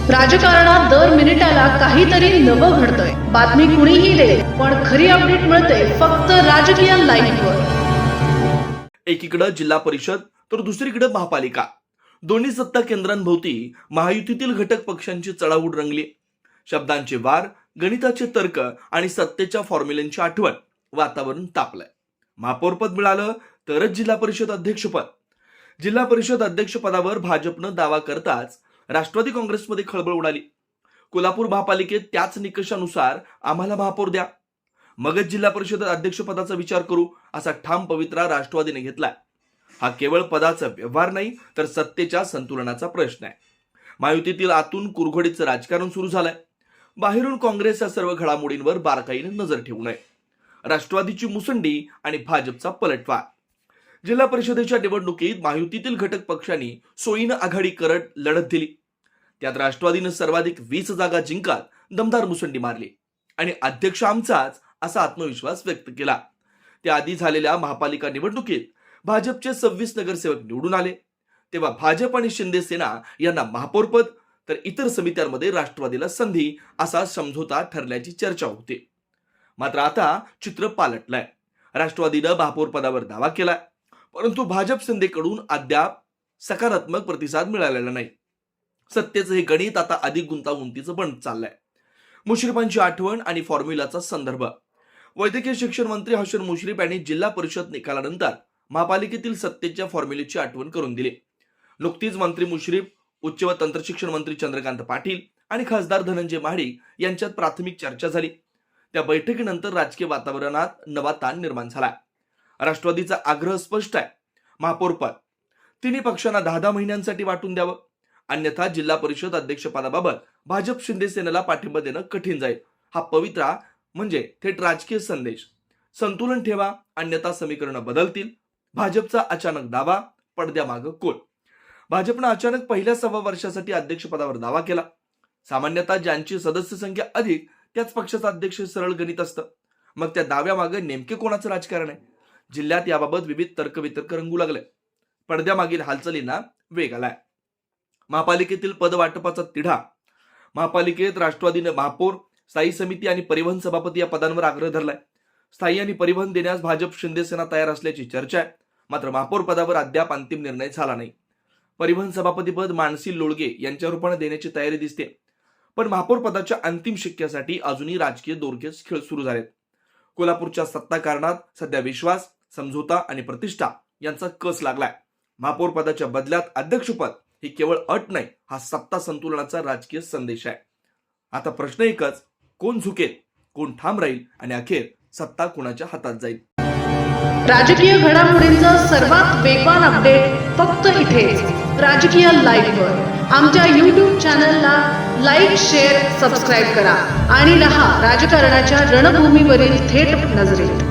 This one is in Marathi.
राजकारणात दर मिनिटाला काहीतरी नवं घडतंय. बातमी कुणीही दे, पण खरी अपडेट मिळते फक्त राजकीय लाईव्हवर. एकीकडे जिल्हा परिषद तर दुसरीकडे महापालिका, दोन्ही सत्ता केंद्रांभोवती महायुतीतील घटक पक्षांची चढाओढ रंगली. शब्दांचे वार, गणिताचे तर्क आणि सत्तेच्या फॉर्म्युलांची आठवण, वातावरण तापलंय. महापौरपद मिळालं तरच जिल्हा परिषद अध्यक्षपद. जिल्हा परिषद अध्यक्षपदावर भाजपनं दावा करताच राष्ट्रवादी काँग्रेसमध्ये खळबळ उडाली. कोल्हापूर महापालिकेत त्याच निकषानुसार आम्हाला महापौर द्या, मगच जिल्हा परिषद अध्यक्षपदाचा विचार करू, असा ठाम पवित्रा राष्ट्रवादीने घेतलाय. हा केवळ पदाचा व्यवहार नाही, तर सत्तेच्या संतुलनाचा प्रश्न आहे. महायुतीतील आतून कुरघोडीचं राजकारण सुरू झालंय. बाहेरून काँग्रेस या सर्व घडामोडींवर बारकाईने नजर ठेवून आहे. राष्ट्रवादीची मुसंडी आणि भाजपचा पलटवार. जिल्हा परिषदेच्या निवडणुकीत महायुतीतील घटक पक्षांनी सोयीनं आघाडी करत लढत दिली. त्यात राष्ट्रवादीनं सर्वाधिक 20 जागा जिंकत दमदार मुसंडी मारली आणि अध्यक्ष आमचाच असा आत्मविश्वास व्यक्त केला. त्याआधी झालेल्या महापालिका निवडणुकीत भाजपचे 26 नगरसेवक निवडून आले. तेव्हा भाजप आणि शिंदे सेना यांना महापौरपद, तर इतर समित्यांमध्ये राष्ट्रवादीला संधी, असा समझोता ठरल्याची चर्चा होती. मात्र आता चित्र पालटलंय. राष्ट्रवादीनं महापौर पदावर दावा केलाय, परंतु भाजप शिंदेकडून अद्याप सकारात्मक प्रतिसाद मिळालेला नाही. सत्तेचं हे गणित आता अधिक गुंतागुंतीचं बनत चाललंय. मुश्रीफांची आठवण आणि फॉर्म्युलाचा संदर्भ. वैद्यकीय शिक्षण मंत्री हसन मुश्रीफ यांनी जिल्हा परिषद निकालानंतर महापालिकेतील सत्तेच्या फॉर्म्युलेची आठवण करून दिली. नुकतीच मंत्री मुश्रीफ, उच्च व तंत्रशिक्षण मंत्री चंद्रकांत पाटील आणि खासदार धनंजय महाडिक यांच्यात प्राथमिक चर्चा झाली. त्या बैठकीनंतर राजकीय वातावरणात नवा ताण निर्माण झाला. राष्ट्रवादीचा आग्रह स्पष्ट आहे, महापौर पद तिन्ही पक्षांना 10 महिन्यांसाठी वाटून द्यावं, अन्यथा जिल्हा परिषद अध्यक्षपदाबाबत भाजप शिंदे सेनेला पाठिंबा देणं कठीण जाईल. हा पवित्रा म्हणजे थेट राजकीय संदेश. संतुलन ठेवा, अन्यथा समीकरणं बदलतील. भाजपचा अचानक दावा, पडद्यामागं कोण. भाजपनं अचानक पहिल्या 1.25 वर्षासाठी अध्यक्षपदावर दावा केला. सामान्यतः ज्यांची सदस्य संख्या अधिक त्याच पक्षाचा अध्यक्ष सरळ गणित असतं. मग त्या दाव्यामागे नेमके कोणाचं राजकारण आहे? जिल्ह्यात याबाबत विविध तर्कवितर्क रंगू लागले. पडद्यामागील हालचालींना वेग आलाय. महापालिकेतील पद वाटपाचा तिढा. महापालिकेत राष्ट्रवादीने महापौर, स्थायी समिती आणि परिवहन सभापती या पदांवर आग्रह धरलाय. स्थायी आणि परिवहन देण्यास भाजप शिंदे सेना तयार असल्याची चर्चा आहे. मात्र महापौर पदावर अद्याप अंतिम निर्णय झाला नाही. परिवहन सभापती पद मानसी लोळगे यांच्या रूपाने देण्याची तयारी दिसते. पण महापौर पदाच्या अंतिम शिक्क्यासाठी अजूनही राजकीय दोरखेच खेळ सुरू झालेत. कोल्हापूरच्या सत्ता कारणात सध्या विश्वास, समझोता आणि प्रतिष्ठा यांचा कस लागलाय. महापौर पदाच्या बदल्यात अध्यक्षपद ही केवळ अट नाही, हा सत्ता संतुलनाचा राजकीय संदेश आहे. आता प्रश्न एकच, कोण झुकेल, कोण ठाम राहील आणि अखेर सत्ता कोणाच्या हातात जाईल. राजकीय घडामोडींचा सर्वात वेगवान अपडेट फक्त इथेच राजकीय लाईव्हवर. आमच्या YouTube चॅनलला लाईक, शेअर, सबस्क्राईब करा आणि रहा राजकारणाच्या रणभूमीवरील थेट नजरेत.